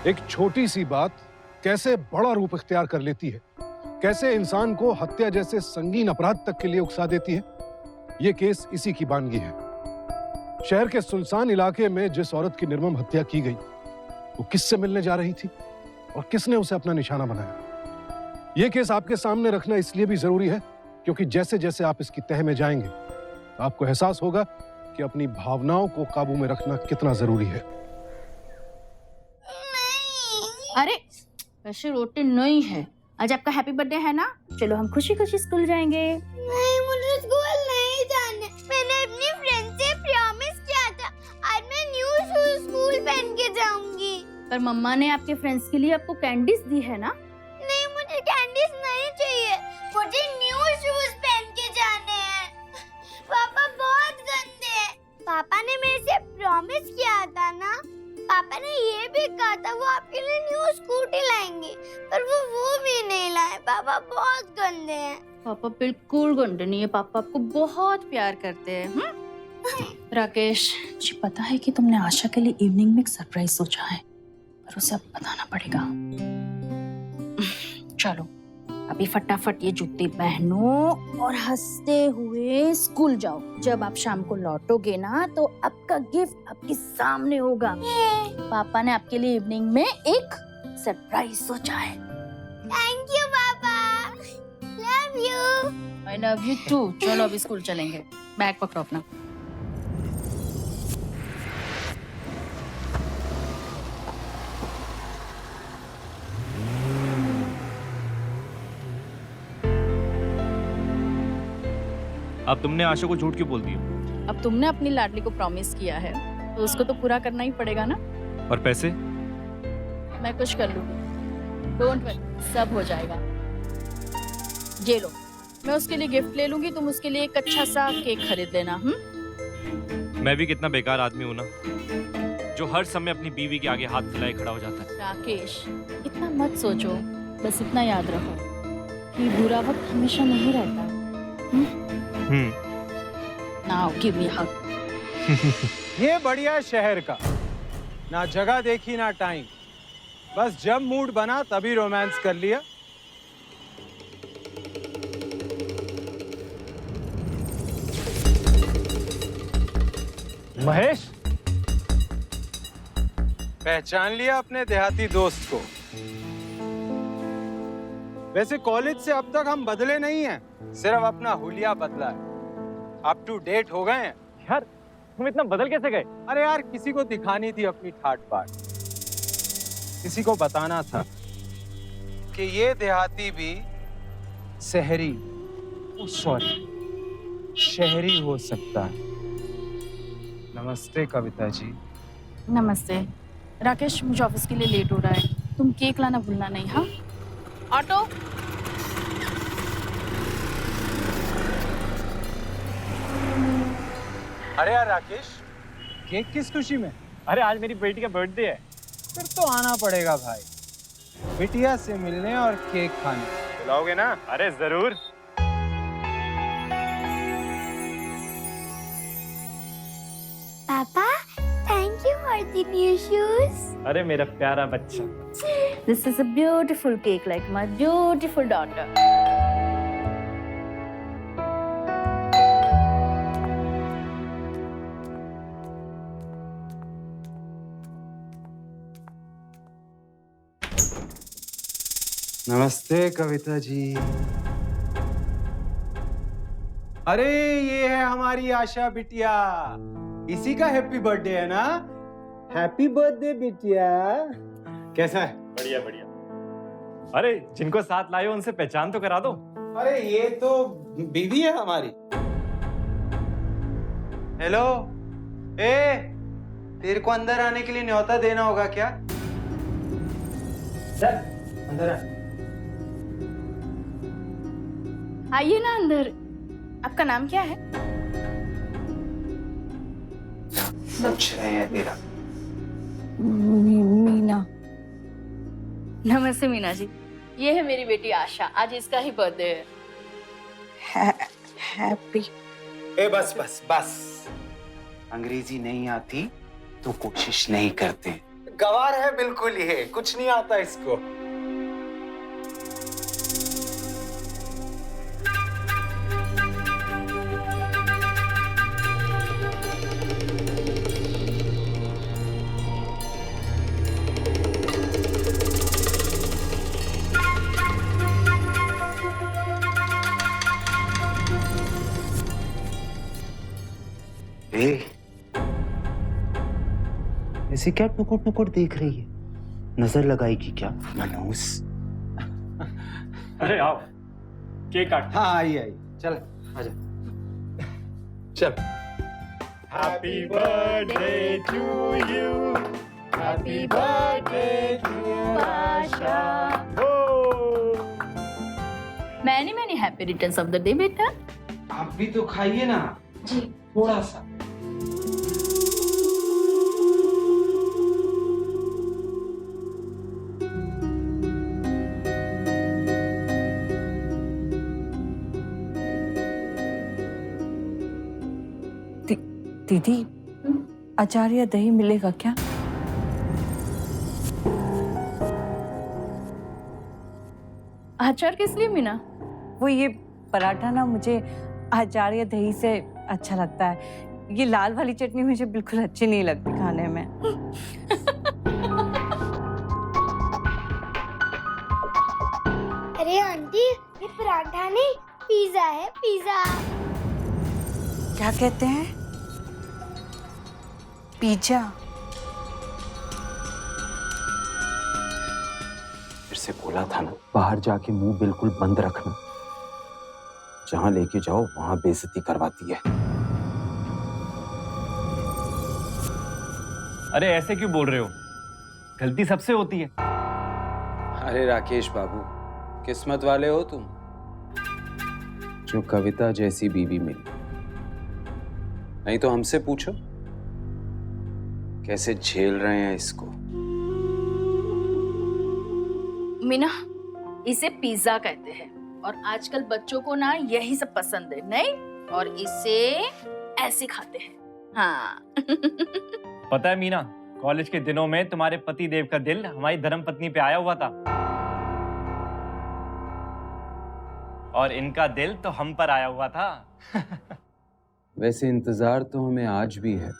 एक छोटी सी बात कैसे बड़ा रूप इख्तियार कर लेती है, कैसे इंसान को हत्या जैसे संगीन अपराध तक के लिए उकसा देती है। यह केस इसी की बानगी है। शहर के सुनसान इलाके में जिस औरत की निर्मम हत्या की गई, वो किससे मिलने जा रही थी और किसने उसे अपना निशाना बनाया। यह केस आपके सामने रखना इसलिए भी जरूरी है क्योंकि जैसे जैसे आप इसकी तह में जाएंगे, तो आपको एहसास होगा कि अपनी भावनाओं को काबू में रखना कितना जरूरी है। अरे वैसे रोटी नहीं है, आज आपका हैप्पी बर्थडे है ना, चलो हम खुशी खुशी स्कूल जाएंगे। नहीं, मुझे स्कूल नहीं जाना। मैंने अपनी फ्रेंड से प्रॉमिस किया था, आज मैं न्यू शूज स्कूल पहन के जाऊंगी। पर मम्मा ने आपके फ्रेंड्स के लिए आपको कैंडीज दी है ना। नहीं, मुझे कैंडीज नहीं चाहिए, मुझे न्यू शूज पहन के जाने हैं। पापा बहुत गंदे हैं। पापा ने मेरे से प्रॉमिस किया था ना, पापा ने ये भी कहा था वो आपके लिए न्यू स्कूटी लाएंगे, पर वो भी नहीं लाए। पापा बहुत गंदे हैं। पापा बिल्कुल गंदे नहीं है, पापा आपको बहुत प्यार करते हैं। राकेश, मुझे पता है कि तुमने आशा के लिए इवनिंग में एक सरप्राइज सोचा है, पर उसे अब बताना पड़ेगा। चलो अभी फटाफट ये जूते पहनो और हंसते हुए स्कूल जाओ। जब आप शाम को लौटोगे ना, तो आपका गिफ्ट आपके सामने होगा। पापा ने आपके लिए इवनिंग में एक सरप्राइज सोचा है। थैंक यू पापा, love you. I love you too. चलो अभी स्कूल चलेंगे, बैग पकड़ो अपना। अब तुमने आशा को झूठ क्यों बोल दिया? अब तुमने अपनी लाडली को प्रॉमिस किया है, तो उसको तो पूरा करना ही पड़ेगा ना। और पैसे? मैं कुछ कर लूंगी, डोंट वरी, सब हो जाएगा। ये लो, मैं उसके लिए गिफ्ट ले लूंगी, तुम उसके लिए एक अच्छा सा केक खरीद लेना। मैं भी कितना बेकार आदमी हूँ ना, जो हर समय अपनी बीवी के आगे हाथ फैलाए खड़ा हो जाता है। राकेश, इतना मत सोचो, बस इतना याद रखो कि बुरा वक्त हमेशा नहीं रहता। Now give me a hug. ये बढ़िया शहर का ना जगह देखी ना टाइम, बस जब मूड बना तभी रोमांस कर लिया। महेश, पहचान लिया अपने देहाती दोस्त को। वैसे कॉलेज से अब तक हम बदले नहीं हैं, सिर्फ अपना हुलिया बदला है। अप टू डेट हो गए हैं। यार तुम इतना बदल कैसे गए? अरे यार, किसी को दिखानी थी अपनी ठाट बाट, किसी को बताना था कि ये देहाती भी शहरी, सॉरी शहरी हो सकता है। नमस्ते कविता जी। नमस्ते राकेश, मुझे ऑफिस के लिए लेट हो रहा है, तुम केक लाना भूलना नहीं। हाँ, ऑटो। अरे यार राकेश, केक किस खुशी में? अरे आज मेरी बेटी का बर्थडे है। फिर तो आना पड़ेगा भाई, बिटिया से मिलने और केक खाने। बुलाओगे ना? अरे जरूर। पापा, thank you for the new shoes. अरे मेरा प्यारा बच्चा। This is a beautiful cake like my beautiful daughter. नमस्ते कविता जी। अरे ये है हमारी आशा बिटिया, इसी का हैप्पी बर्थडे है ना। हैप्पी बर्थडे बिटिया। कैसा है? बढ़िया बढ़िया। अरे जिनको साथ लाए हो उनसे पहचान तो करा दो। अरे ये तो बीवी है हमारी। हेलो, तेरे को अंदर आने के लिए न्योता देना होगा क्या? चल अंदर आ। आइए ना अंदर। आपका नाम क्या है? पूछ रहे हैं तेरा। मीना। नमस्ते मीना जी, ये है मेरी बेटी आशा, आज इसका ही बर्थडे है। हैप्पी। बस बस बस, अंग्रेजी नहीं आती तो कोशिश नहीं करते। गवार है बिल्कुल, ये कुछ नहीं आता इसको। ऐसे क्या टुकुर टुकुर देख रही है? नजर लगाएगी क्या? मनोज। अरे आओ, केक काट। हाँ आई आई, चल आजा। चल। Happy birthday to you, happy birthday to Asha. Many many happy returns of the day बेटा। आप भी तो खाइए ना जी, थोड़ा सा। दीदी, अचार या दही मिलेगा क्या? अचार किस लिए मीना? वो ये पराठा ना मुझे अचार या दही से अच्छा लगता है। ये लाल वाली चटनी मुझे बिल्कुल अच्छी नहीं लगती खाने में। अरे आंटी, ये पराठा नहीं पिज्जा है, पिज्जा। क्या कहते हैं? पिज्जा? फिर से बोला था ना, बाहर जाके मुंह बिल्कुल बंद रखना। जहां लेके जाओ वहां बेइज्जती करवाती है। अरे ऐसे क्यों बोल रहे हो? गलती सबसे होती है। अरे राकेश बाबू, किस्मत वाले हो तुम, जो कविता जैसी बीवी मिली। नहीं तो हमसे पूछो कैसे झेल रहे हैं इसको। मीना, इसे पिज्जा कहते हैं और आजकल बच्चों को ना यही सब पसंद है, नहीं? और इसे ऐसे खाते हैं। हाँ। पता है मीना, कॉलेज के दिनों में तुम्हारे पति देव का दिल हमारी धर्मपत्नी पे आया हुआ था और इनका दिल तो हम पर आया हुआ था। वैसे इंतजार तो हमें आज भी है,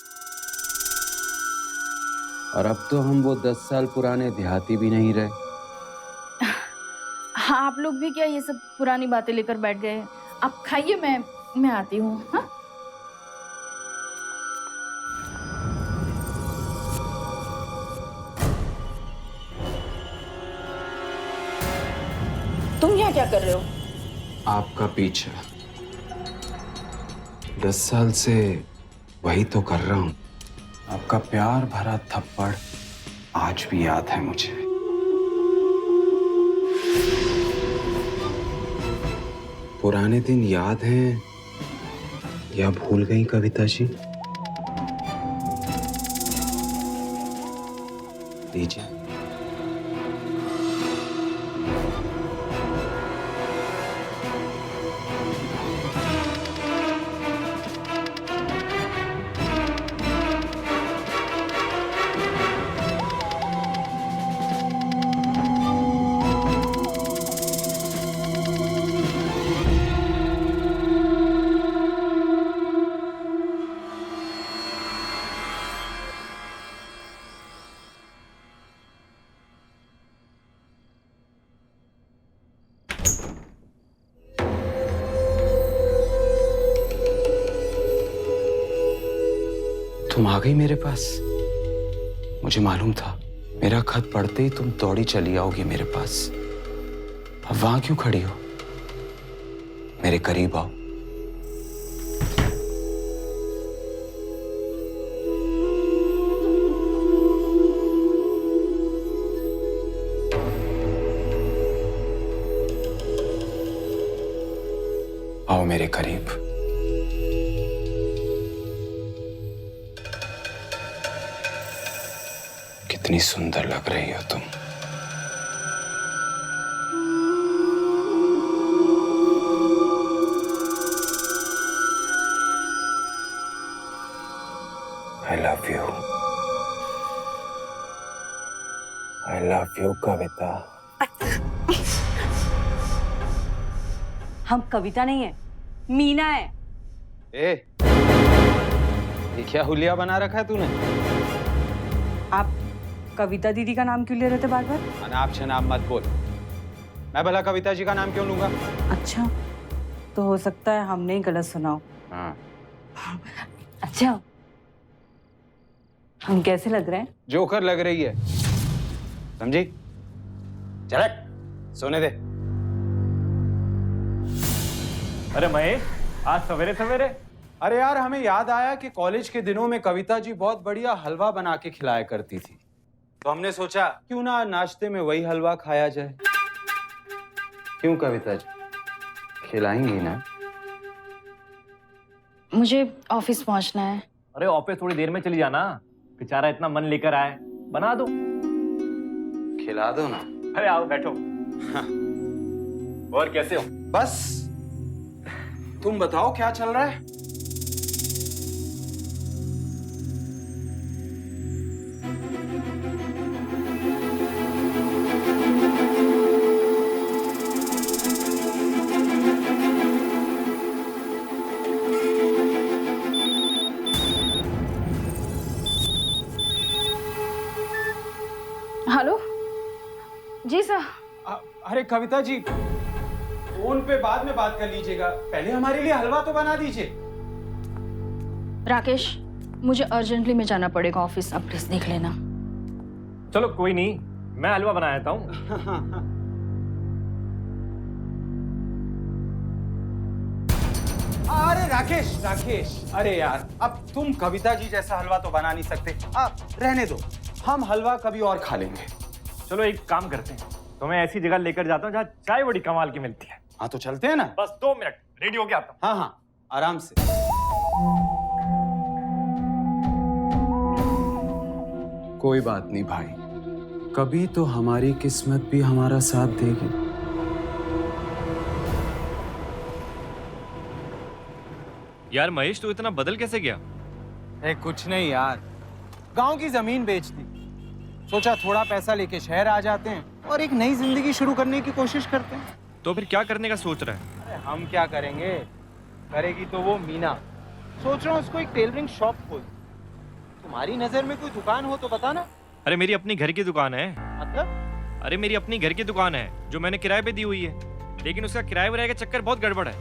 और अब तो हम वो 10 साल पुराने देहाती भी नहीं रहे। हाँ, आप लोग भी क्या ये सब पुरानी बातें लेकर बैठ गए? आप खाइए, मैं आती हूँ। हाँ, तुम यहाँ क्या कर रहे हो? आपका पीछा 10 साल से वही तो कर रहा हूं। आपका प्यार भरा थप्पड़ आज भी याद है मुझे। पुराने दिन याद हैं या भूल गई कविता जी? लीजिए। तुम आ गई मेरे पास। मुझे मालूम था मेरा खत पढ़ते ही तुम दौड़ी चली आओगी मेरे पास। अब वहां क्यों खड़ी हो? मेरे करीब आओ। आओ मेरे करीब। कितनी सुंदर लग रही हो तुम। I love you. I love you Kavita. हम कविता नहीं है, मीना है। ए, ये क्या हुलिया बना रखा है तूने? आप कविता दीदी का नाम क्यों ले रहे थे बार बार? अनाप शनाप मत बोल। मैं भला कविता जी का नाम क्यों लूंगा? अच्छा, तो हो सकता है हमने ही गलत सुना हो। हाँ। अच्छा, हम कैसे लग रहे हैं? जोकर लग रही है, समझी? चल सोने दे। अरे महेश, आज सवेरे सवेरे। अरे यार, हमें याद आया कि कॉलेज के दिनों में कविता जी बहुत बढ़िया हलवा बना के खिलाया करती थी, तो हमने सोचा क्यों ना नाश्ते में वही हलवा खाया जाए। क्यों कविता जी, खिलाएंगी ना? मुझे ऑफिस पहुंचना है। अरे ऑफिस थोड़ी देर में चली जाना, बेचारा इतना मन लेकर आए, बना दो। खिला दो ना। अरे आओ बैठो। हाँ। और कैसे हो? बस तुम बताओ क्या चल रहा है? हेलो जी सर। अरे कविता जी, फोन पे बाद में बात कर लीजिएगा, पहले हमारे लिए हलवा तो बना दीजिए। राकेश, मुझे अर्जेंटली में जाना पड़ेगा ऑफिस, आप प्लीज देख लेना। चलो कोई नहीं, मैं हलवा बना देता हूँ। अरे राकेश, राकेश, अरे यार, अब तुम कविता जी जैसा हलवा तो बना नहीं सकते। आप रहने दो, हम हलवा कभी और खा लेंगे। चलो एक काम करते हैं, तुम्हें ऐसी जगह लेकर जाता हूँ जहाँ चाय बड़ी कमाल की मिलती है। हाँ तो चलते हैं ना। बस 2 मिनट, रेडी हो गया आता हूँ। हाँ हाँ, आराम से। कोई बात नहीं भाई, कभी तो हमारी किस्मत भी हमारा साथ देगी। यार महेश, तू इतना बदल कैसे गया? कुछ नहीं यार, गांव की जमीन बेच दी, सोचा थोड़ा पैसा लेके शहर आ जाते हैं और एक नई जिंदगी शुरू करने की कोशिश करते हैं। तो फिर क्या करने का सोच रहा है? अरे हम क्या करेंगे, करेगी तो वो मीना। सोच रहा हूँ उसको एक टेलरिंग शॉप खोल। तुम्हारी नजर में कोई दुकान हो तो बता ना। अरे मेरी अपनी घर की दुकान है। मतलब? अरे मेरी अपनी घर की दुकान है जो मैंने किराए पे दी हुई है, लेकिन उसका किराए वराए का चक्कर बहुत गड़बड़ है।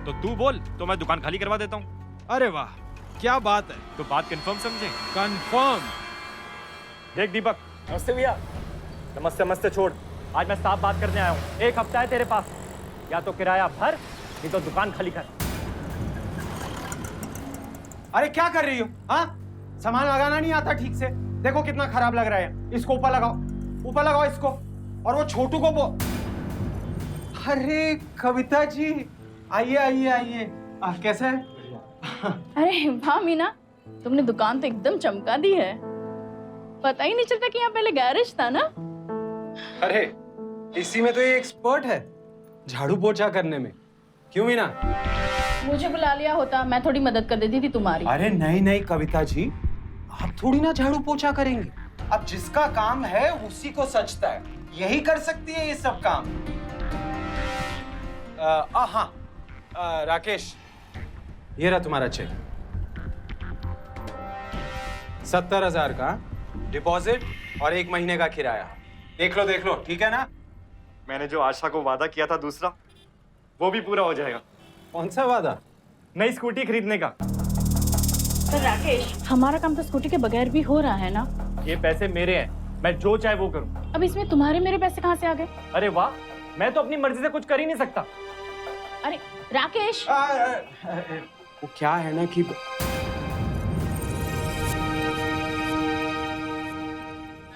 तो तू बोल तो मैं दुकान खाली करवा देता हूँ। अरे वाह, क्या बात है। तो बात कंफर्म समझे? कंफर्म। देख दीपक, नमस्ते भैया। नमस्ते नमस्ते छोड़, आज मैं साफ बात करने आया हूँ। 1 हफ्ता है तेरे पास, या तो किराया भर नहीं तो दुकान खाली कर। अरे क्या कर रही हो? हाँ, सामान लगाना नहीं आता ठीक से। देखो कितना खराब लग रहा है। इसको ऊपर लगाओ, ऊपर लगाओ इसको। और वो छोटू को अरे कविता जी, आइए आइए आइए। कैसा है? अरे वाह मीना, तुमने दुकान तो एकदम चमका दी है। पता ही नहीं चलता कि यहाँ पहले गैरेज था ना। अरे इसी में तो ये एक्सपर्ट है, झाड़ू पोछा करने में। क्यों मीना? मुझे बुला लिया होता, मैं थोड़ी मदद कर देती थी तुम्हारी। अरे नहीं नहीं कविता जी, आप थोड़ी ना झाड़ू पोछा करेंगे। अब जिसका काम है उसी को सचता है, यही कर सकती है ये सब काम। हाँ, राकेश, ये रहा तुम्हारा चेक। 70,000 का डिपॉजिट और 1 महीने का किराया। देख लो, ठीक है ना? मैंने जो आशा को वादा किया था दूसरा, वो भी पूरा हो जाएगा। कौन सा वादा? नई स्कूटी खरीदने का। पर राकेश, हमारा काम तो स्कूटी के बगैर भी हो रहा है ना। ये पैसे मेरे हैं, मैं जो चाहे वो करूं। अब इसमें तुम्हारे मेरे पैसे कहाँ से आ गए? अरे वाह, मैं तो अपनी मर्जी से कुछ कर ही नहीं सकता। अरे राकेश, वो क्या है ना कि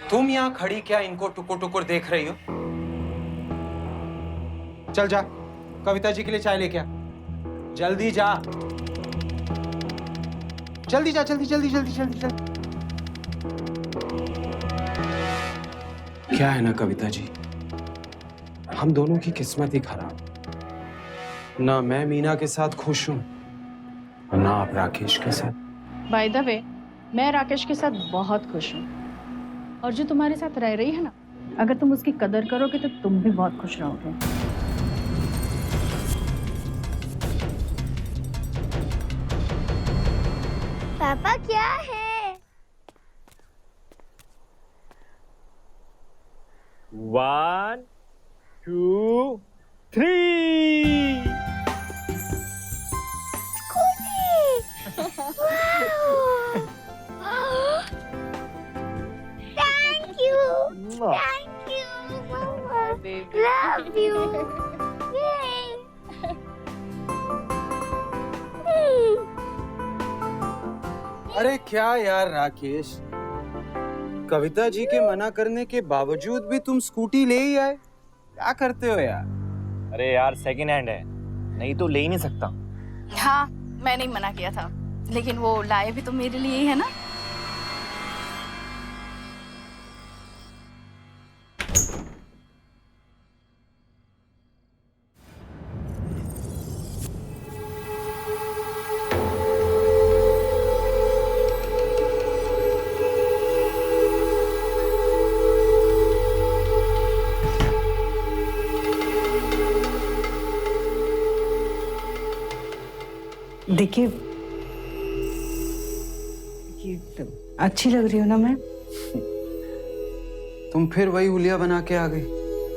तुम यहाँ खड़ी क्या इनको टुकुर टुकुर देख रही हो? चल जा, कविता जी के लिए चाय लेके आ। जल्दी जा, जल्दी जा, जल्दी। क्या है ना कविता जी, हम दोनों की किस्मत ही खराब। ना मैं मीना के साथ खुश हूं और ना आप राकेश के साथ। बाय द वे, मैं राकेश के साथ बहुत खुश हूँ, और जो तुम्हारे साथ रह रही है ना, अगर तुम उसकी कदर करोगे तो तुम भी बहुत खुश रहोगे। पापा क्या है? 1 2 3 Thank you. Thank you, Mama. Love you. Yay. अरे क्या यार राकेश, कविता जी के मना करने के बावजूद भी तुम स्कूटी ले ही आए, क्या करते हो यार? अरे यार सेकंड हैंड है, नहीं तो ले ही नहीं सकता। हाँ, मैंने ही मना किया था, लेकिन वो लाए भी तो मेरे लिए ही है ना। देखिए, अच्छी लग रही हो ना मैं? तुम फिर वही हुलिया बना के आ गई।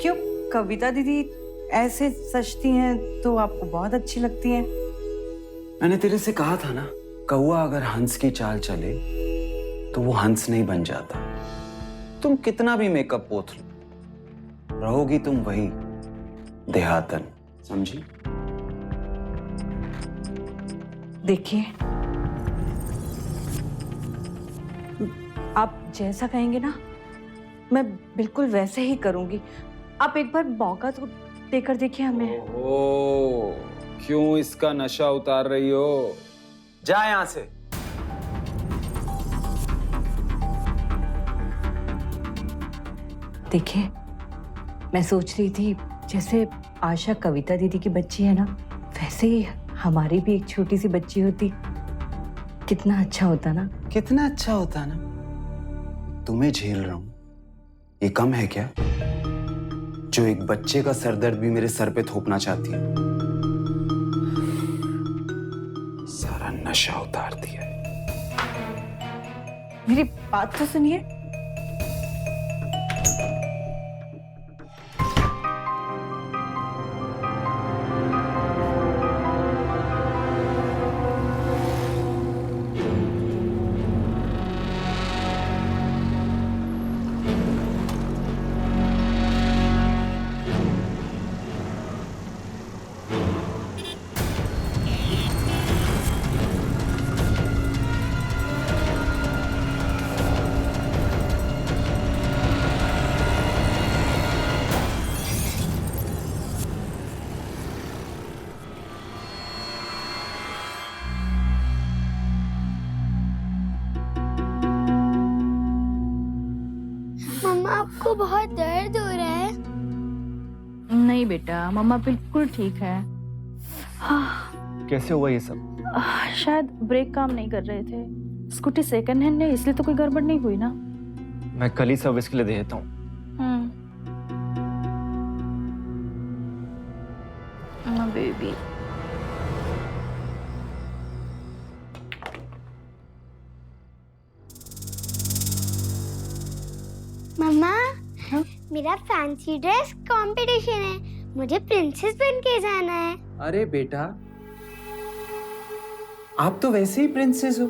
क्यों, कविता दीदी ऐसे सजती हैं तो आपको बहुत अच्छी लगती हैं। मैंने तेरे से कहा था ना, कौवा अगर हंस की चाल चले तो वो हंस नहीं बन जाता। तुम कितना भी मेकअप पोत लो, रहोगी तुम वही देहातन, समझी? देखिए, आप जैसा कहेंगे ना, मैं बिल्कुल वैसे ही करूंगी। आप एक बार मौका तो देकर देखिए हमें। ओह, क्यों इसका नशा उतार रही हो? जा यहां से। देखिए, मैं सोच रही थी जैसे आशा कविता दीदी की बच्ची है ना, वैसे ही हमारी भी एक छोटी सी बच्ची होती, कितना अच्छा होता ना। कितना अच्छा होता ना। तुम्हें झेल रहा हूं, ये कम है क्या? जो एक बच्चे का सरदर्द भी मेरे सर पे थोपना चाहती है। सारा नशा उतार दिया। मेरी बात तो सुनिए। मम्मा, आपको बहुत दर्द हो रहा है? नहीं बेटा, मम्मा बिल्कुल ठीक है। कैसे हुआ ये सब? शायद ब्रेक काम नहीं कर रहे थे। स्कूटी सेकंड हैंड है, इसलिए तो कोई गड़बड़ नहीं हुई ना। मैं कल ही सर्विस के लिए दे देता हूँ। बेबी, मम्मा, मेरा फैंसी ड्रेस कंपटीशन है, मुझे प्रिंसेस बन के जाना है। अरे बेटा, आप तो वैसे ही प्रिंसेस हो।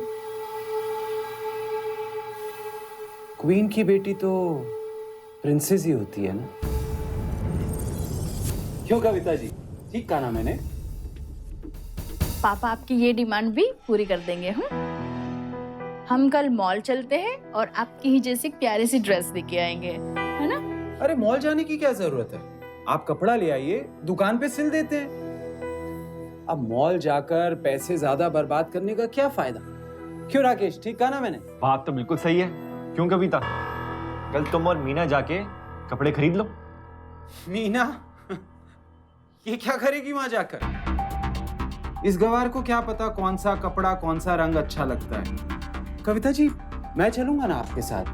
क्वीन की बेटी तो प्रिंसेस ही होती है ना? क्यों कविता जी, ठीक कहा ना मैंने? पापा आपकी ये डिमांड भी पूरी कर देंगे। हम कल मॉल चलते हैं और आपकी ही जैसी प्यारी सी ड्रेस लेके आएंगे, है ना? अरे मॉल जाने की क्या जरूरत है? आप कपड़ा ले आइए, दुकान पे सिल देते हैं। अब मॉल जाकर पैसे ज्यादा बर्बाद करने का क्या फायदा? क्यों राकेश, ठीक कहा ना मैंने? बात तो बिल्कुल सही है। क्यों कविता, कल तुम और मीना जाके कपड़े खरीद लो। मीना ये क्या करेगी वहां जाकर? इस गवार को क्या पता कौन सा कपड़ा, कौन सा रंग अच्छा लगता है। कविता जी, मैं चलूंगा ना आपके साथ।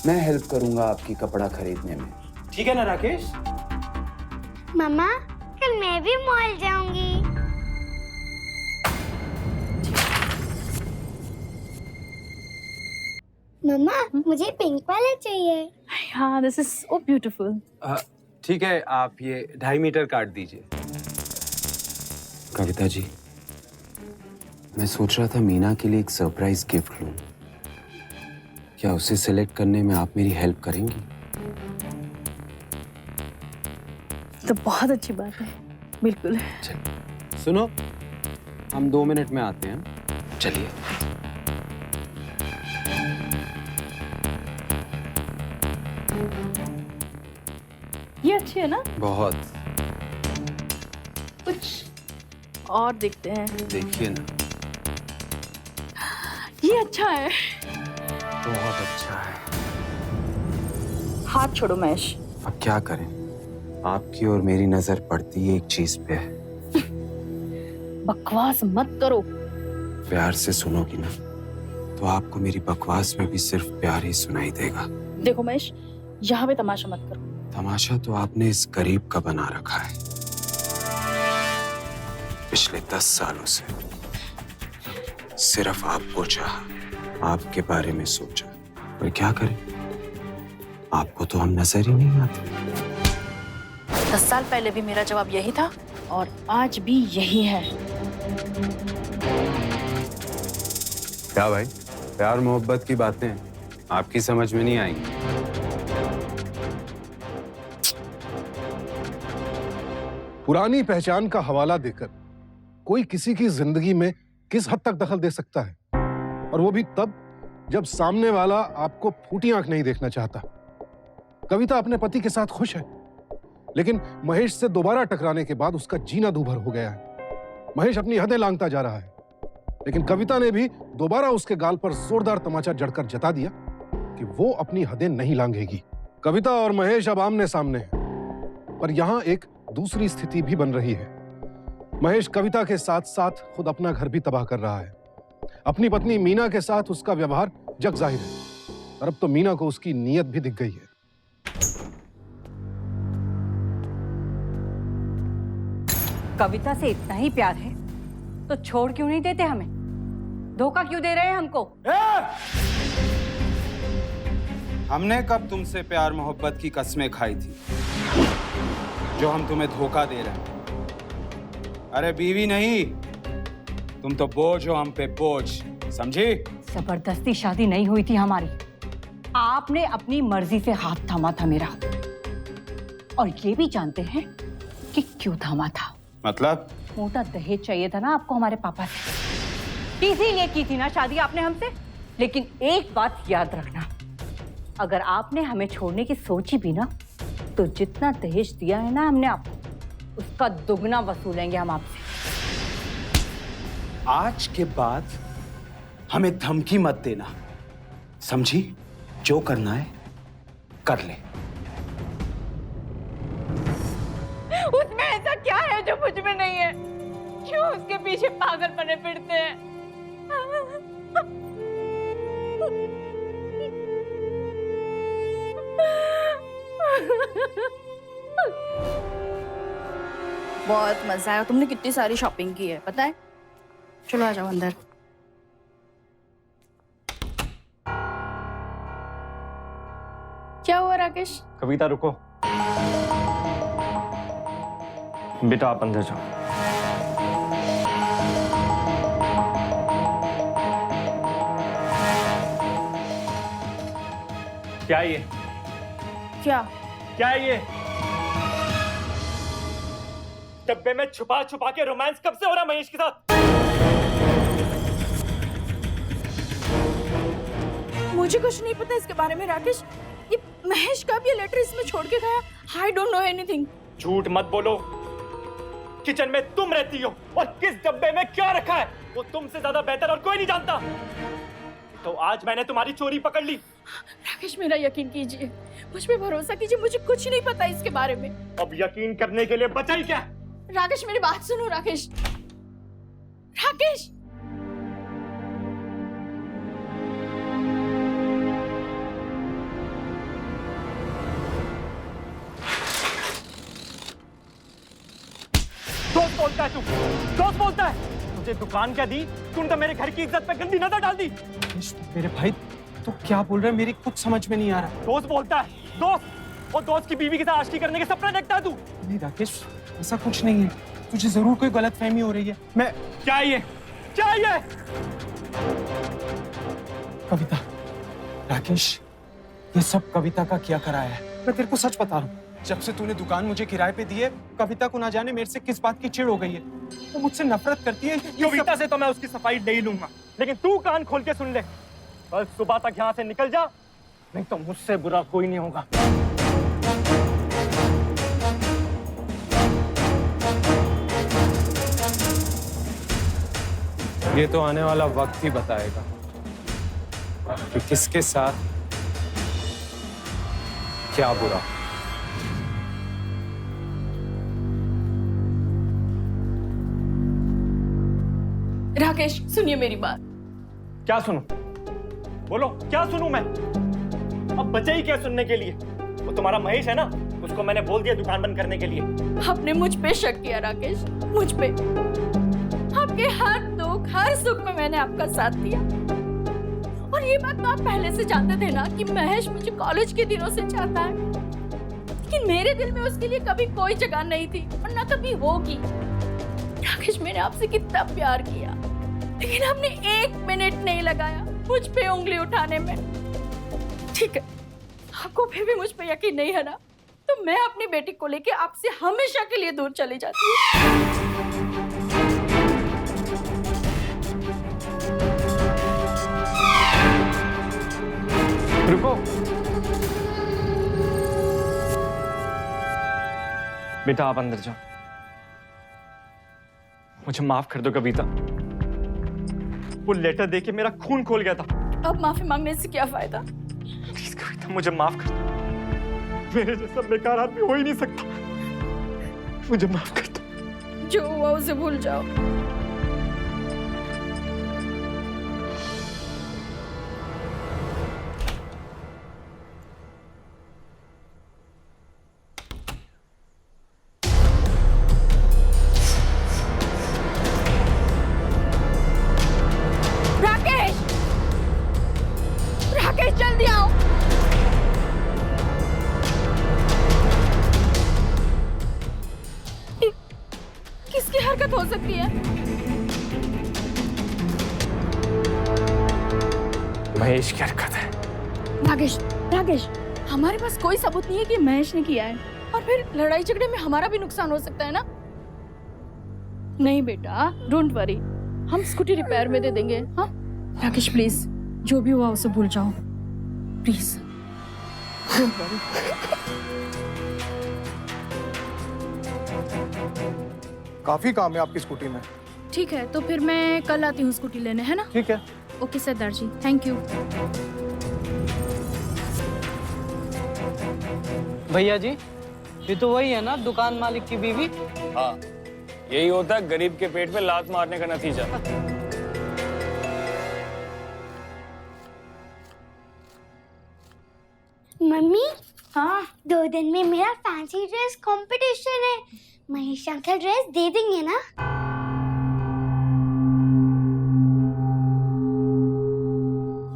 मैं हेल्प करूंगा आपकी कपड़ा खरीदने में। ठीक है ना राकेश? मम्मा कल मैं भी मॉल जाऊंगी। मम्मा मुझे पिंक वाला चाहिए। हाँ, दिस इज सो ब्यूटीफुल। ठीक है, आप ये 2.5 मीटर काट दीजिए। कविता जी, मैं सोच रहा था मीना के लिए एक सरप्राइज गिफ्ट लूं। क्या उसे सिलेक्ट करने में आप मेरी हेल्प करेंगी? तो बहुत अच्छी बात है, बिल्कुल। सुनो, हम 2 मिनट में आते हैं। चलिए। ये अच्छी है ना? बहुत। कुछ और देखते हैं। देखिए ना, ये अच्छा है। बहुत अच्छा है। हाथ छोड़ो महेश। अब क्या करें, आपकी और मेरी नजर पड़ती है एक चीज पे है। बकवास मत करो। प्यार से सुनोगी ना तो आपको मेरी बकवास में भी सिर्फ प्यार ही सुनाई देगा। देखो महेश, यहाँ पे तमाशा मत करो। तमाशा तो आपने इस गरीब का बना रखा है पिछले 10 सालों से। सिर्फ आपको चाहा, आपके बारे में सोचा, पर क्या करें, आपको तो हम नजर ही नहीं आते। 10 साल पहले भी मेरा जवाब यही था और आज भी यही है। क्या भाई, प्यार मोहब्बत की बातें आपकी समझ में नहीं आएंगी। पुरानी पहचान का हवाला देकर कोई किसी की जिंदगी में किस हद तक दखल दे सकता है, और वो भी तब जब सामने वाला आपको फूटी आंख नहीं देखना चाहता। कविता अपने पति के साथ खुश है, लेकिन महेश से दोबारा टकराने के बाद उसका जीना दूभर हो गया है। महेश अपनी हदें लांघता जा रहा है, लेकिन कविता ने भी दोबारा उसके गाल पर जोरदार तमाचा जड़कर जता दिया कि वो अपनी हदें नहीं लांघेगी। कविता और महेश अब आमने सामने हैं, पर यहां एक दूसरी स्थिति भी बन रही है। महेश कविता के साथ साथ खुद अपना घर भी तबाह कर रहा है। अपनी पत्नी मीना के साथ उसका व्यवहार जग जाहिर है, और अब तो मीना को उसकी नीयत भी दिख गई है। कविता से इतना ही प्यार है तो छोड़ क्यों नहीं देते हमें? धोखा क्यों दे रहे हैं हमको? हमने कब तुमसे प्यार मोहब्बत की कस्में खाई थी जो हम तुम्हें धोखा दे रहे हैं? अरे बीवी नहीं, तुम तो बोझ हो हम पे, बोझ, समझी? जबरदस्ती शादी नहीं हुई थी हमारी। आपने अपनी मर्जी से हाथ थामा था मेरा, और ये भी जानते हैं कि क्यों थामा था। मतलब? मोटा दहेज चाहिए था ना आपको हमारे पापा से, इसीलिए की थी ना शादी आपने हमसे। लेकिन एक बात याद रखना, अगर आपने हमें छोड़ने की सोची भी ना, तो जितना दहेज दिया है ना हमने आपको, उसका दुगना वसूलेंगे हम आपसे। आज के बाद हमें धमकी मत देना, समझी? जो करना है कर ले। उसमें ऐसा क्या है जो मुझ में नहीं है? क्यों उसके पीछे पागल बने फिरते हैं? बहुत मजा आया। तुमने कितनी सारी शॉपिंग की है पता है? चलो आ जाओ अंदर। क्या हुआ राकेश? कविता रुको, बेटा आप अंदर जाओ। क्या है ये? क्या? क्या है ये? डब्बे में छुपा छुपा के रोमांस कब से हो रहा है महेश के साथ? मुझे कुछ नहीं पता इसके बारे में राकेश। ये महेश कब ये लेटर इसमें छोड़ के गया? I don't know anything। झूठ मत बोलो। किचन में तुम रहती हो और किस डब्बे में क्या रखा है वो तुमसे ज्यादा बेहतर और कोई नहीं जानता। तो आज मैंने तुम्हारी चोरी पकड़ ली। राकेश मेरा यकीन कीजिए, मुझ पे भरोसा कीजिए, मुझे कुछ नहीं पता इसके बारे में। अब यकीन करने के लिए बचा ही क्या? राकेश मेरी बात सुनो। राकेश, राकेश बोलता है तू, दोस्त बोलता है। तुझे दुकान क्या दी, तूने तो मेरे घर की इज्जत पे गंदी नजर डाल दी। मेरे भाई तू क्या बोल रहा है, मेरी कुछ समझ में नहीं आ रहा। दोस्त बोलता है, दोस्त, और दोस्त की बीवी के साथ आशिकी करने के सपना देखता है तू। नहीं राकेश, ऐसा कुछ नहीं है, तुझे जरूर कोई गलतफहमी हो रही है। मैं क्या ये, क्या ये? कविता, राकेश, ये सब कविता का किया कराया है। मैं तेरे को सच बता रहा हूँ, जब से तूने दुकान मुझे किराए पे दी है, कविता को ना जाने मेरे से किस बात की चिढ़ हो गई है। वो मुझसे नफरत करती है। कविता से तो मैं उसकी सफाई ले ही लूंगा, लेकिन तू कान खोल के सुन ले, कल सुबह तक यहाँ से निकल जा, नहीं तो मुझसे बुरा कोई नहीं होगा। ये तो आने वाला वक्त ही बताएगा कि किसके साथ क्या बुरा। राकेश सुनिए मेरी बात। क्या सुनूं? बोलो, क्या सुनूं मैं? अब बचे ही क्या सुनने के लिए? वो तुम्हारा महेश है ना, उसको मैंने बोल दिया दुकान बंद करने के लिए। आपने मुझ पे शक किया राकेश, मुझ पे। आपके हर दुख हर सुख में मैंने आपका साथ दिया, और ये बात तो आप पहले से जानते थे ना कि महेश मुझे कॉलेज के दिनों से चाहता है, लेकिन मेरे दिल में उसके लिए कभी कोई जगह नहीं थी और ना कभी होगी। राकेश, मैंने आपसे कितना प्यार किया, लेकिन आपने 1 मिनट नहीं लगाया मुझ पे उंगली उठाने में। ठीक है, आपको फिर भी मुझ पे यकीन नहीं है ना, तो मैं अपनी बेटी को लेके आपसे हमेशा के लिए दूर चली जाती हूँ। रुको, बेटा आप अंदर जाओ। मुझे माफ कर दो कविता, वो लेटर देके मेरा खून खोल गया था। अब माफी मांगने से क्या फायदा? प्लीज कविता, मुझे माफ कर दो, मेरे जैसा बेकार आदमी हो ही नहीं सकता, मुझे माफ कर दो। जो हुआ उसे भूल जाओ। जल्दी आओ। किसकी हरकत हो सकती है? महेश की हरकत है। राकेश, राकेश, हमारे पास कोई सबूत नहीं है कि महेश ने किया है, और फिर लड़ाई झगड़े में हमारा भी नुकसान हो सकता है ना। नहीं बेटा, डोंट वरी, हम स्कूटी रिपेयर में दे देंगे। हाँ राकेश, प्लीज जो भी हुआ उसे भूल जाओ, प्लीज। Don't worry. काफी काम है आपकी स्कूटी में। ठीक है, तो फिर मैं कल आती हूँ स्कूटी लेने, है ना? ठीक है। Okay Sardar ji, thank you. भैया जी, ये तो वही है ना दुकान मालिक की बीवी? हाँ, यही होता है गरीब के पेट पे लात मारने का नतीजा। मम्मी, हाँ 2 दिन में मेरा फैंसी ड्रेस कंपटीशन है, महेश अंकल ड्रेस दे देंगे ना?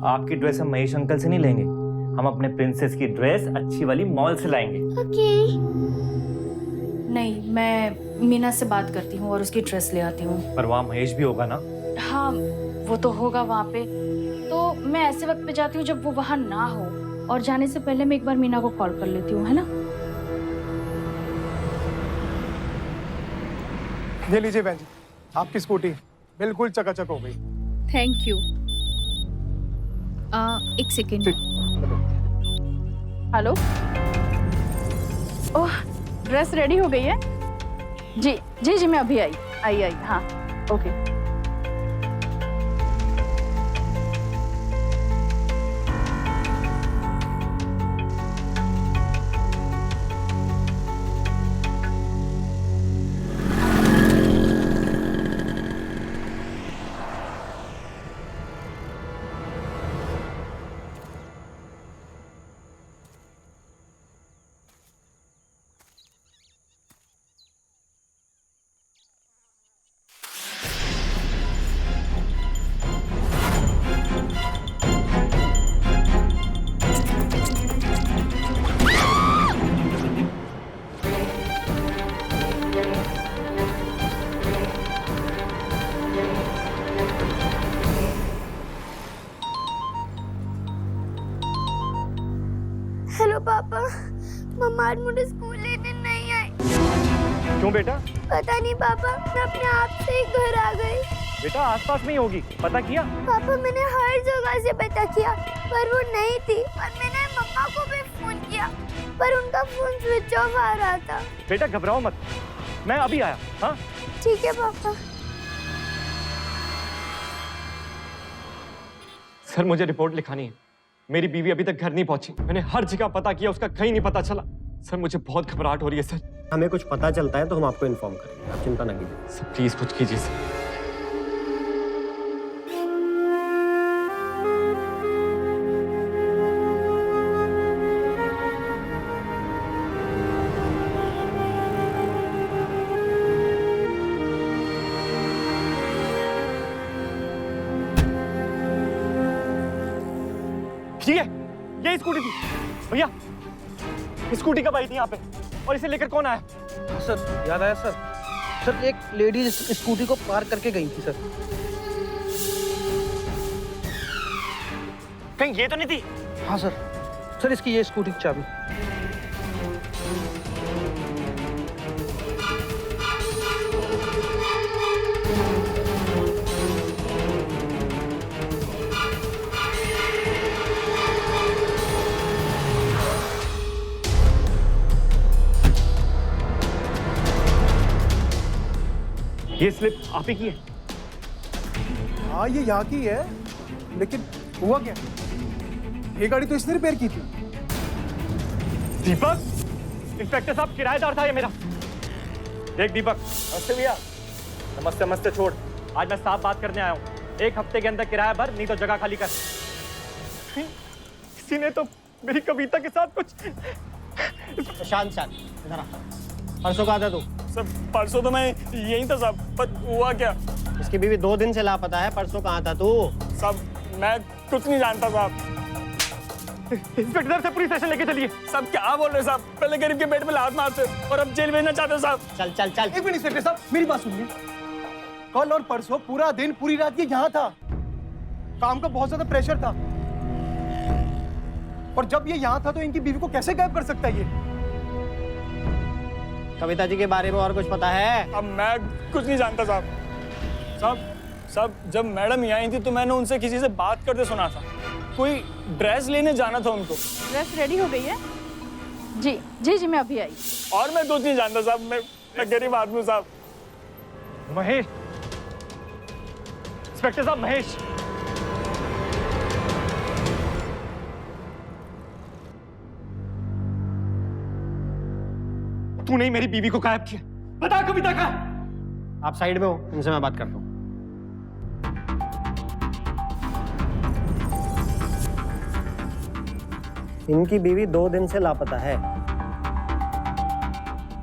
आपकी ड्रेस हम महेश अंकल से नहीं लेंगे, हम अपने प्रिंसेस की ड्रेस अच्छी वाली मॉल से लाएंगे। ओके। नहीं, मैं मीना से बात करती हूँ और उसकी ड्रेस ले आती हूँ। पर वहाँ महेश भी होगा ना? हाँ वो तो होगा वहाँ पे, तो मैं ऐसे वक्त पे जाती हूँ जब वो वहाँ ना हो, और जाने से पहले मैं एक बार मीना को कॉल कर लेती हूँ, है ना? ये लीजिए बहन जी, आपकी स्कूटी बिल्कुल चकाचक हो गई। Thank you. एक सेकेंड। हेलो। ओह, ड्रेस रेडी हो गई है? जी जी जी, मैं अभी आई। हाँ ओके। हेलो पापा, मम्मा आज मुझे स्कूल लेने नहीं आई। क्यों बेटा? पता नहीं पापा, मैं अपने आप से ही घर आ गई। बेटा आसपास में ही होगी, पता किया? पापा मैंने हर जगह से पता किया पर वो नहीं थी, और मैंने मम्मा को भी फोन किया पर उनका फोन स्विच ऑफ आ रहा था। बेटा घबराओ मत, मैं अभी आया। हाँ ठीक है पापा। सर मुझे रिपोर्ट लिखानी है, मेरी बीवी अभी तक घर नहीं पहुंची। मैंने हर जगह पता किया, उसका कहीं नहीं पता चला। सर मुझे बहुत घबराहट हो रही है सर। हमें कुछ पता चलता है तो हम आपको इन्फॉर्म करेंगे, आप चिंता न कीजिए। सर प्लीज कुछ कीजिए सर। ये स्कूटी थी भैया, स्कूटी कब आई थी यहाँ पे और इसे लेकर कौन आया? सर याद आया सर, सर एक लेडीज स्कूटी को पार करके गई थी सर। कहीं ये तो नहीं थी? हाँ सर, सर इसकी ये स्कूटी की चाबी। ये स्लिप आप ही की है? हाँ ये यहाँ की है, लेकिन हुआ क्या, ये गाड़ी तो इसने रिपेयर की थी। दीपक, इंस्पेक्टर साहब किराएदार था ये मेरा। देख दीपक। नमस्ते भैया। नमस्ते नमस्ते छोड़, आज मैं साफ बात करने आया हूँ। 1 हफ्ते के अंदर किराया भर, नहीं तो जगह खाली कर। किसी ने तो मेरी कविता के साथ कुछ। शांत शांत, इधर आ। परसों कहाँ था तू? सब परसों तो मैं यहीं था साहब, पर हुआ क्या? इसकी बीवी 2 दिन से लापता है, परसों कहाँ था तू? साहब मैं कुछ नहीं जानता साहब। इंस्पेक्टर से पुलिस स्टेशन लेके चलिए। सब क्या बोल रहे हैं साहब? पहले गरीब के पेट में लात मारते और अब जेल भेजना चाहते हो साहब। चल चल चल। एक मिनट इंस्पेक्टर साहब, मेरी बात सुनिए। कल और परसों पूरा दिन पूरी रात ये यहाँ था, काम का बहुत ज्यादा प्रेशर था, और जब ये यहाँ था तो इनकी बीवी को कैसे गायब कर सकता है ये? कविता जी के बारे में और कुछ पता है? अब मैं कुछ नहीं जानता साहब। साहब जब मैडम यहाँ आई थी तो मैंने उनसे किसी से बात करते सुना था, कोई ड्रेस लेने जाना था उनको। ड्रेस रेडी हो गई है? जी जी जी मैं अभी आई। और मैं कुछ नहीं जानता साहब, मैं गरीब आदमी हूँ साहब। महेश, इंस्पेक्टर साहब महेश। तूने ही मेरी बीवी को गायब किया, बता कविता कहाँ है? आप साइड में हो, इनसे मैं बात करता हूँ। इनकी बीवी 2 दिन से लापता है,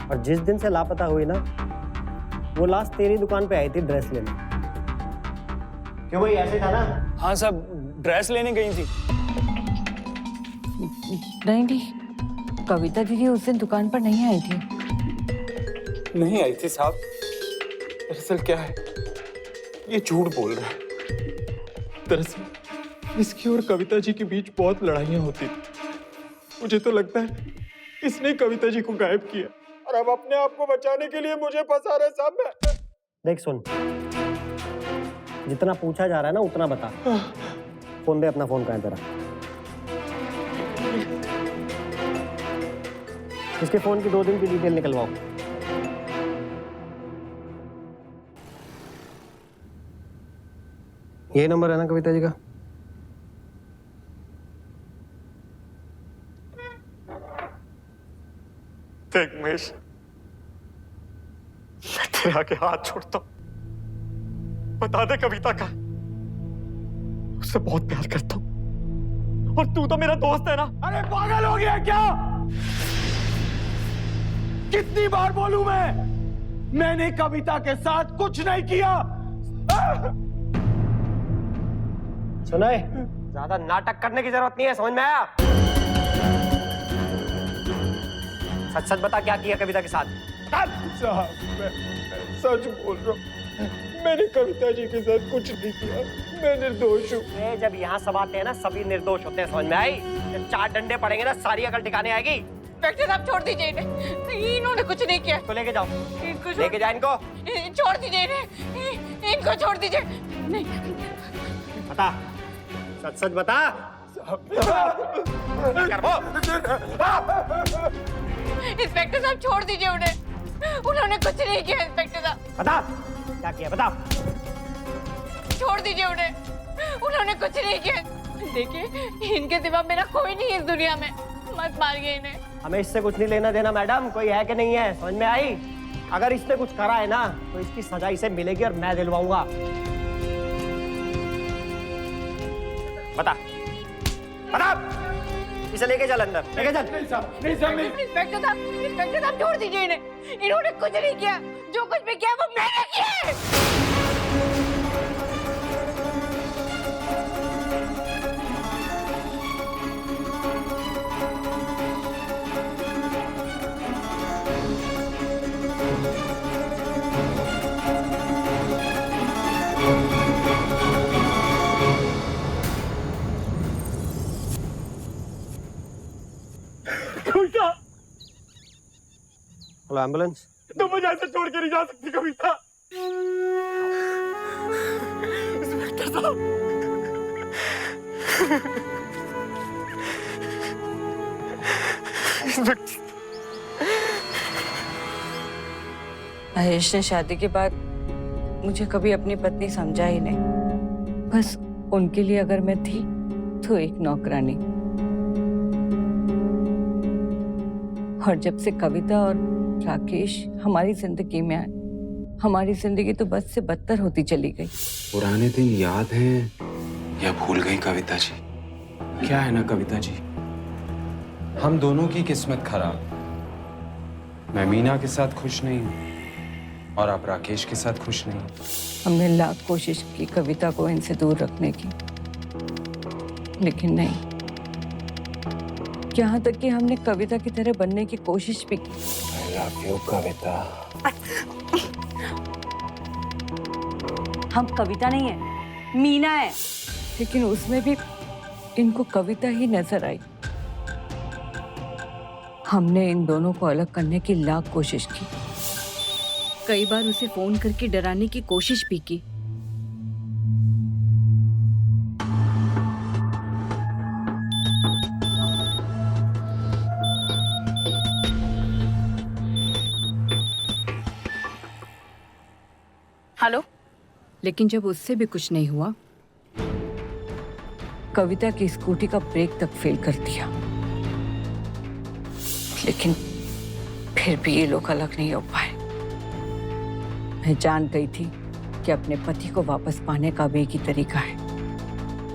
और जिस दिन से लापता हुई ना, वो लास्ट तेरी दुकान पे आई थी ड्रेस लेने। क्यों भाई, ऐसे था ना? हाँ साहब, ड्रेस लेने गई थी। नहीं, कविता दीदी उस दिन दुकान पर नहीं आई थी। नहीं आई थी साहब। दरअसल क्या है, ये झूठ बोल रहा है। दरअसल इसकी और कविता जी के बीच बहुत लड़ाइयाँ होती थी। मुझे तो लगता है इसने कविता जी को गायब किया और अब अपने आप को बचाने के लिए मुझे फंसा रहे साहब। मैं देख सुन, जितना पूछा जा रहा है ना उतना बता। फोन दे, अपना फोन कहाँ है तेरा? इसके फोन की 2 दिन की डिटेल निकलवाओ। ये नंबर है ना कविता जी का? देख महेश, मैं तेरे आगे हाथ छोड़ता हूं, बता दे कविता का। उससे बहुत प्यार करता हूं, और तू तो मेरा दोस्त है ना। अरे पागल हो गया क्या? कितनी बार बोलूं मैंने कविता के साथ कुछ नहीं किया। सुनाए, ज्यादा नाटक करने की जरूरत नहीं है, समझ में आया? सच सच बता, क्या किया कविता के साथ? साहब मैं सच बोल रहा हूँ, मैंने कविता जी के साथ कुछ नहीं किया, मैं निर्दोष हूँ। जब यहाँ सब आते हैं ना, सभी निर्दोष होते हैं, समझ में आई? 4 डंडे पड़ेंगे ना सारी अकल ठिकाने आएगी। इंस्पेक्टर साहब छोड़ दीजिए इन्हें, इन्होंने कुछ नहीं किया। तो लेके जाओ, इनको लेके जा इनको। छोड़ दीजिए इन्हें, इनको छोड़ दीजिए। नहीं बता, सच सच बता। कर वो। इंस्पेक्टर साहब छोड़ दीजिए उन्हें, उन्होंने कुछ नहीं किया। इंस्पेक्टर साहब बता क्या किया, बता। छोड़ दीजिए उन्हें, उन्होंने कुछ नहीं किया। देखिए इनके सिवा मेरा कोई नहीं है इस दुनिया में, मत मारिए इन्हें। हमें इससे कुछ नहीं लेना देना मैडम, कोई है कि नहीं है समझ में आई। अगर इसने कुछ करा है ना तो इसकी सजा इसे मिलेगी और मैं दिलवाऊंगा। बता बता, इसे लेके चल अंदर, लेके चल। इंस्पेक्टर साहब छोड़ दीजिए इन्हें, इन्होंने कुछ नहीं किया। जो कुछ भी किया वो मैंने किया है। Hello ambulance. तुम मुझे ऐसे छोड़ के नहीं जा सकती कविता। इंस्पेक्टर साहब, महेश ने शादी के बाद मुझे कभी अपनी पत्नी समझा ही नहीं। बस उनके लिए अगर मैं थी तो एक नौकरानी। और जब से कविता और राकेश हमारी जिंदगी में आए, हमारी जिंदगी तो बद से बदतर होती चली गई। पुराने दिन याद हैं या भूल गई कविता जी? क्या है ना कविता जी, हम दोनों की किस्मत खराब। मैं मीना के साथ खुश नहीं हूं और आप राकेश के साथ खुश नहीं। हमने लाख कोशिश की कविता को इनसे दूर रखने की, लेकिन नहीं। यहाँ तक कि हमने कविता की तरह बनने की कोशिश भी की। I love you, कविता। हम कविता नहीं है, मीना है। लेकिन उसमें भी इनको कविता ही नजर आई। हमने इन दोनों को अलग करने की लाख कोशिश की। कई बार उसे फोन करके डराने की कोशिश भी की। हेलो। लेकिन जब उससे भी कुछ नहीं हुआ, कविता की स्कूटी का ब्रेक तक फेल कर दिया। लेकिन फिर भी ये लोग अलग नहीं हो पाए। मैं जान गई थी कि अपने पति को वापस पाने का भी एक ही तरीका है।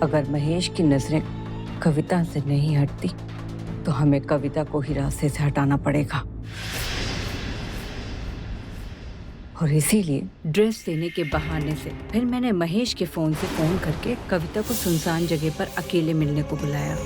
अगर महेश की नजरें कविता से नहीं हटती तो हमें कविता को ही रास्ते से हटाना पड़ेगा। और इसीलिए ड्रेस देने के बहाने से फिर मैंने महेश के फोन से फोन करके कविता को सुनसान जगह पर अकेले मिलने को बुलाया।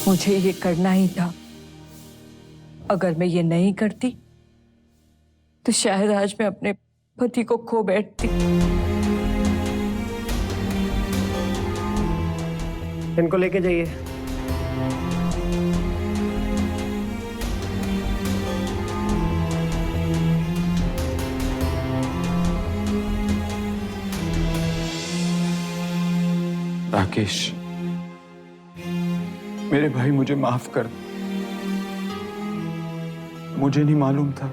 मुझे ये करना ही था। अगर मैं ये नहीं करती तो शायद आज मैं अपने पति को खो बैठती। इनको लेके जाइए। राकेश, मेरे भाई मुझे माफ कर। मुझे नहीं मालूम था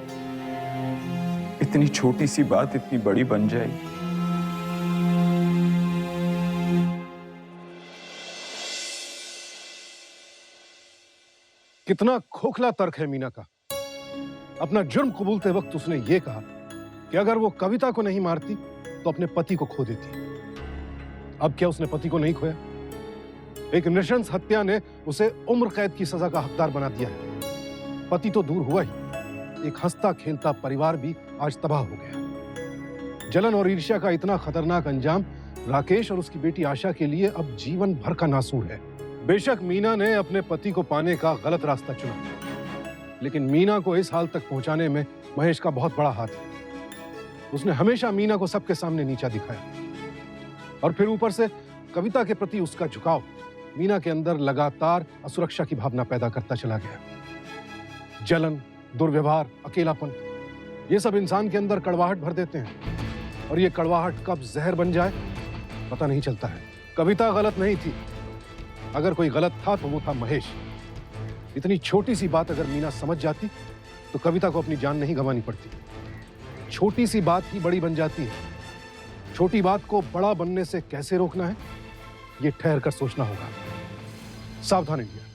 इतनी छोटी सी बात इतनी बड़ी बन जाएगी। कितना खोखला तर्क है मीना का। अपना जुर्म कबूलते वक्त उसने ये कहा कि अगर वो कविता को नहीं मारती तो अपने पति को खो देती। अब क्या उसने पति को नहीं खोया? एक नृशंस हत्या ने उसे उम्र कैद की सजा का हकदार बना दिया है। पति तो दूर हुआ ही, एक हंसता खेलता परिवार भी आज तबाह हो गया। जलन और ईर्ष्या का इतना खतरनाक अंजाम राकेश और उसकी बेटी आशा के लिए अब जीवन भर का नासूर है। बेशक मीना ने अपने पति को पाने का गलत रास्ता चुना, लेकिन मीना को इस हाल तक पहुंचाने में महेश का बहुत बड़ा हाथ है। उसने हमेशा मीना को सबके सामने नीचा दिखाया और फिर ऊपर से कविता के प्रति उसका झुकाव मीना के अंदर लगातार असुरक्षा की भावना पैदा करता चला गया। जलन, दुर्व्यवहार, अकेलापन, ये सब इंसान के अंदर कड़वाहट भर देते हैं और ये कड़वाहट कब जहर बन जाए पता नहीं चलता है। कविता गलत नहीं थी, अगर कोई गलत था तो वो था महेश। इतनी छोटी सी बात अगर मीना समझ जाती तो कविता को अपनी जान नहीं गंवानी पड़ती। छोटी सी बात ही बड़ी बन जाती है। छोटी बात को बड़ा बनने से कैसे रोकना है, ये ठहर कर सोचना होगा। सावधान इंडिया।